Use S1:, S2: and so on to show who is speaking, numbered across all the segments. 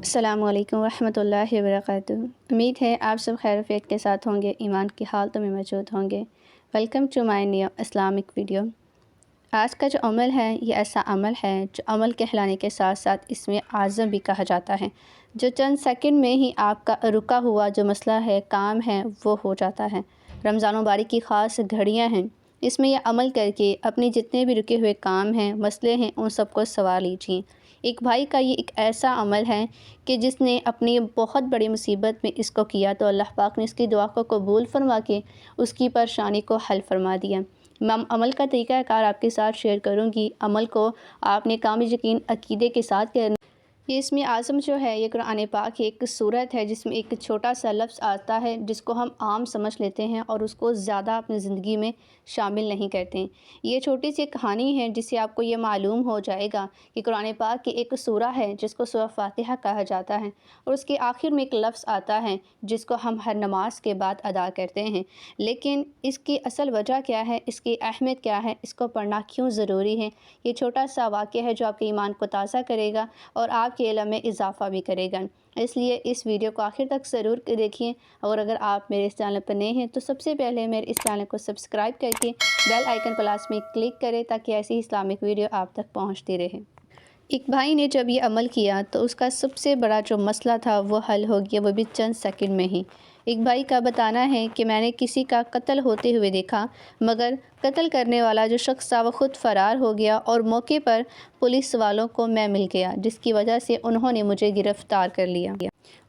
S1: अस्सलामु अलैकुम वरहमतुल्लाहि वबरकातुहू। उम्मीद है आप सब खैर आफियत के साथ होंगे, ईमान की हालतों में मौजूद होंगे। Welcome to my new Islamic video. आज का जो अमल है ये ऐसा अमल है जो अमल कहलाने के साथ साथ इसमें आज़म भी कहा जाता है, जो चंद सेकंड में ही आपका रुका हुआ जो मसला है, काम है, वो हो जाता है। रमज़ान मुबारक की ख़ास घड़ियाँ हैं, इसमें यह अमल करके अपने जितने भी रुके हुए काम हैं, मसले हैं, उन सबको सवार लीजिए। एक भाई का ये एक ऐसा अमल है कि जिसने अपनी बहुत बड़ी मुसीबत में इसको किया तो अल्लाह पाक ने इसकी दुआ को कबूल फरमा के उसकी परेशानी को हल फरमा दिया। मैं अमल का तरीक़ाकार आपके साथ शेयर करूंगी। अमल को आपने कामिल यकीन अकीदे के साथ करना। ये इसमें आज़म जो है ये कुरान पाक की एक सूरत है जिसमें एक छोटा सा लफ्ज़ आता है जिसको हम आम समझ लेते हैं और उसको ज़्यादा अपनी ज़िंदगी में शामिल नहीं करते। ये छोटी सी कहानी है जिससे आपको ये मालूम हो जाएगा कि कुरान पाक की एक सूरा है जिसको सूरा फातिहा कहा जाता है और उसके आखिर में एक लफ्ज़ आता है जिसको हम हर नमाज के बाद अदा करते हैं। लेकिन इसकी असल वजह क्या है, इसकी अहमियत क्या है, इसको पढ़ना क्यों ज़रूरी है, ये छोटा सा वाक़या है जो आपके ईमान को ताज़ा करेगा और आपके इल्म में इजाफ़ा भी करेगा। इसलिए इस वीडियो को आखिर तक ज़रूर देखिए। और अगर आप मेरे इस चैनल पर नए हैं तो सबसे पहले मेरे इस चैनल को सब्सक्राइब करके बेल आइकन प्लस में क्लिक करें ताकि ऐसी इस्लामिक वीडियो आप तक पहुंचती रहे। एक भाई ने जब ये अमल किया तो उसका सबसे बड़ा जो मसला था वो हल हो गया, वो भी चंद सेकंड में ही। एक भाई का बताना है कि मैंने किसी का कत्ल होते हुए देखा, मगर कत्ल करने वाला जो शख्स था वो ख़ुद फ़रार हो गया और मौके पर पुलिस वालों को मैं मिल गया, जिसकी वजह से उन्होंने मुझे गिरफ़्तार कर लिया।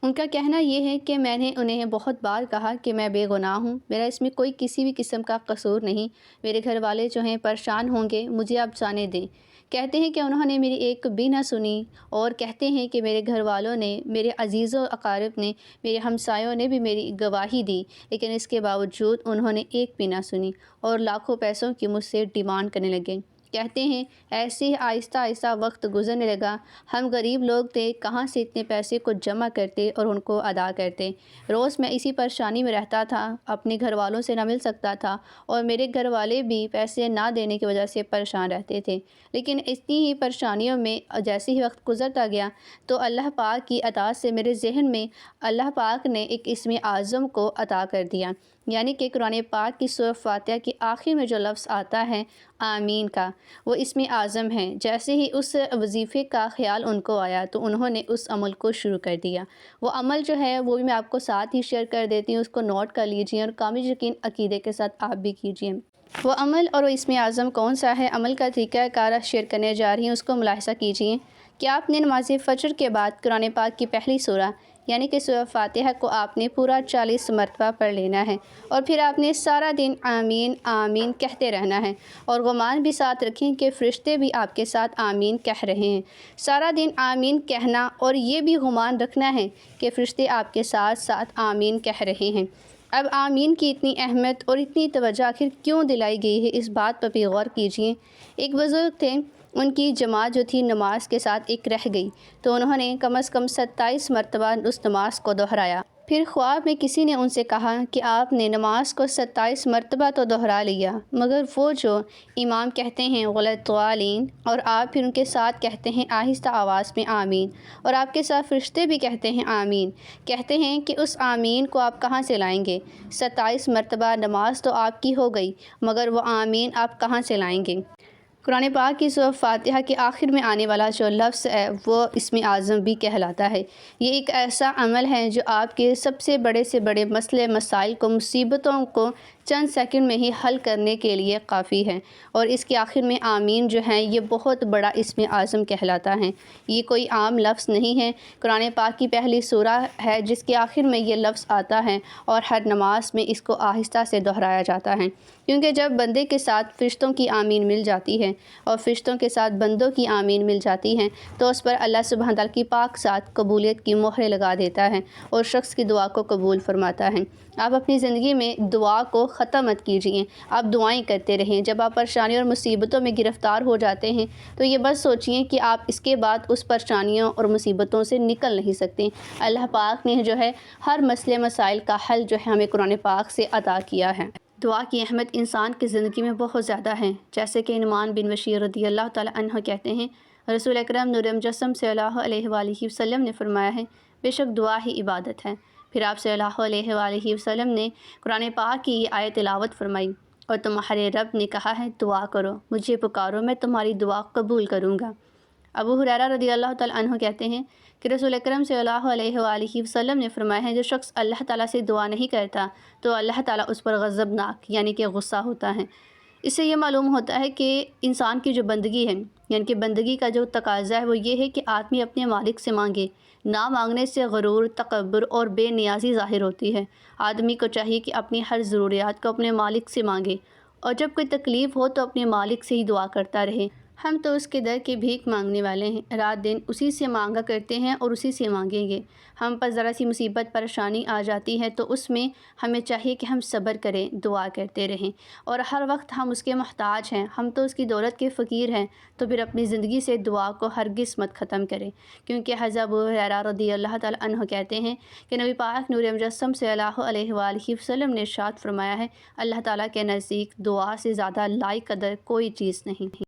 S1: उनका कहना ये है कि मैंने उन्हें बहुत बार कहा कि मैं बेगुनाह हूँ, मेरा इसमें कोई किसी भी किस्म का कसूर नहीं, मेरे घर वाले जो हैं परेशान होंगे, मुझे आप जाने दें। कहते हैं कि उन्होंने मेरी एक भी ना सुनी और कहते हैं कि मेरे घर वालों ने, मेरे अजीज़ों अकारिब ने, मेरे हमसायों ने भी मेरी गवाही दी, लेकिन इसके बावजूद उन्होंने एक भी ना सुनी और लाखों पैसों की मुझसे डिमांड करने लगे। कहते हैं ऐसे ही आहिस्ता आहिस्ता वक्त गुजरने लगा। हम गरीब लोग थे, कहाँ से इतने पैसे को जमा करते और उनको अदा करते। रोज़ मैं इसी परेशानी में रहता था, अपने घर वालों से ना मिल सकता था और मेरे घर वाले भी पैसे ना देने की वजह से परेशान रहते थे। लेकिन इतनी ही परेशानियों में जैसे ही वक्त गुजरता गया तो अल्लाह पाक की अता से मेरे जहन में अल्लाह पाक ने एक इसमें आज़म को अता कर दिया, यानी कि कुरान पाक की सूरह फातिहा के आखिर में जो लफ्ज़ आता है आमीन का, वो इसमें आज़म है। जैसे ही उस वजीफ़े का ख़्याल उनको आया तो उन्होंने उस अमल को शुरू कर दिया। वो अमल जो है वो भी मैं आपको साथ ही शेयर कर देती हूँ, उसको नोट कर लीजिए और कामिल यकीन अकीदे के साथ आप भी कीजिए। वो अमल और वो इसमें आज़म कौन सा है, अमल का तरीक़ाकार शेयर करने जा रही हूँ, उसको मुलाहिज़ा कीजिए कि आपने नमाज़ फ़जर के बाद कुरान पाक की पहली सूरा यानी कि सूरह फातिहा को आपने पूरा 40 मरतबा पढ़ लेना है और फिर आपने सारा दिन आमीन आमीन कहते रहना है और गुमान भी साथ रखें कि फ़रिश्ते भी आपके साथ आमीन कह रहे हैं। सारा दिन आमीन कहना और ये भी गुमान रखना है कि फ़रिश्ते आपके साथ साथ आमीन कह रहे हैं। अब आमीन की इतनी अहमियत और इतनी तवज्जो आखिर क्यों दिलाई गई है, इस बात पर भी गौर कीजिए। एक बुज़ुर्ग थे, उनकी जमात जो थी नमाज के साथ एक रह गई तो उन्होंने कम से कम 27 मरतबा उस नमाज को दोहराया। फिर ख्वाब में किसी ने उनसे कहा कि आपने नमाज को 27 मरतबा तो दोहरा लिया, मगर वो जो इमाम कहते हैं वलद्दालीन और आप फिर उनके साथ कहते हैं आहिस्ता आवाज़ में आमीन और आपके साथ फ़रिश्ते भी कहते हैं आमीन। कहते हैं कि उस आमीन को आप कहाँ से लाएंगे? 27 मरतबा नमाज तो आपकी हो गई, मगर वो आमीन आप कहाँ से लाएंगे? कुरान पाक की सूरह फातिहा के आखिर में आने वाला जो लफ्ज़ है वो इसमें आज़म भी कहलाता है। ये एक ऐसा अमल है जो आपके सबसे बड़े से बड़े मसले मसाइल को, मुसीबतों को चंद सेकंड में ही हल करने के लिए काफ़ी है। और इसके आखिर में आमीन जो है ये बहुत बड़ा इसमें आज़म कहलाता है। ये कोई आम लफ्ज़ नहीं है, कुरान पाक की पहली सूरा है जिसके आखिर में ये लफ्ज़ आता है और हर नमाज में इसको आहिस्ता से दोहराया जाता है, क्योंकि जब बंदे के साथ फ़रिश्तों की आमीन मिल जाती है और फ़रिश्तों के साथ बंदों की आमीन मिल जाती हैं तो उस पर अल्लाह सुब्हान तआला की पाक साथ कबूलियत की मोहर लगा देता है और शख्स की दुआ को कबूल फरमाता है। आप अपनी ज़िंदगी में दुआ को ख़त्म मत कीजिए, आप दुआएं करते रहें। जब आप परेशानियों और मुसीबतों में गिरफ़्तार हो जाते हैं तो ये बस सोचिए कि आप इसके बाद उस परेशानियों और मुसीबतों से निकल नहीं सकते। अल्लाह पाक ने जो है हर मसले मसाइल का हल जो है हमें कुरान पाक से अता किया है। دعا کی اہمیت انسان کی زندگی میں بہت زیادہ ہے، جیسے کہ نعمان بن بشیر رضی اللہ تعالیٰ عنہ کہتے ہیں، رسول اکرم نور مجسم صلی اللہ علیہ وآلہ وسلم نے فرمایا ہے، بے شک دعا ہی عبادت ہے۔ پھر آپ صلی اللہ علیہ وآلہ وسلم نے قرآن پاک کی یہ آیت تلاوت فرمائی، اور تمہارے رب نے کہا ہے دعا کرو، مجھے پکارو، میں تمہاری دعا قبول کروں گا۔ ابو ہریرہ رضی اللہ تعالیٰ عنہ کہتے ہیں کہ رسول اکرم صلی اللہ علیہ وآلہ وسلم نے فرمایا ہے، جو شخص اللہ تعالیٰ سے دعا نہیں کرتا تو اللہ تعالیٰ اس پر غضبناک یعنی کہ غصہ ہوتا ہے۔ اس سے یہ معلوم ہوتا ہے کہ انسان کی جو بندگی ہے، یعنی کہ بندگی کا جو تقاضا ہے وہ یہ ہے کہ آدمی اپنے مالک سے مانگے۔ نہ مانگنے سے غرور، تکبر اور بے نیازی ظاہر ہوتی ہے۔ آدمی کو چاہیے کہ اپنی ہر ضروریات کو اپنے مالک سے مانگے، اور جب کوئی تکلیف ہو تو اپنے مالک سے ہی دعا کرتا رہے۔ ہم تو اس کے در کے بھیک مانگنے والے ہیں، رات دن اسی سے مانگا کرتے ہیں اور اسی سے مانگیں گے۔ ہم پر ذرا سی مصیبت پریشانی آ جاتی ہے تو اس میں ہمیں چاہیے کہ ہم صبر کریں، دعا کرتے رہیں، اور ہر وقت ہم اس کے محتاج ہیں، ہم تو اس کی دولت کے فقیر ہیں، تو پھر اپنی زندگی سے دعا کو ہرگز مت ختم کریں، کیونکہ حضرت ابو ہریرہ رضی اللہ تعالیٰ عنہ کہتے ہیں کہ نبی پاک نور مجسم صلی اللہ علیہ وآلہ وسلم نے ارشاد فرمایا ہے، اللہ تعالیٰ کے نزدیک دعا سے زیادہ لائق قدر کوئی چیز نہیں۔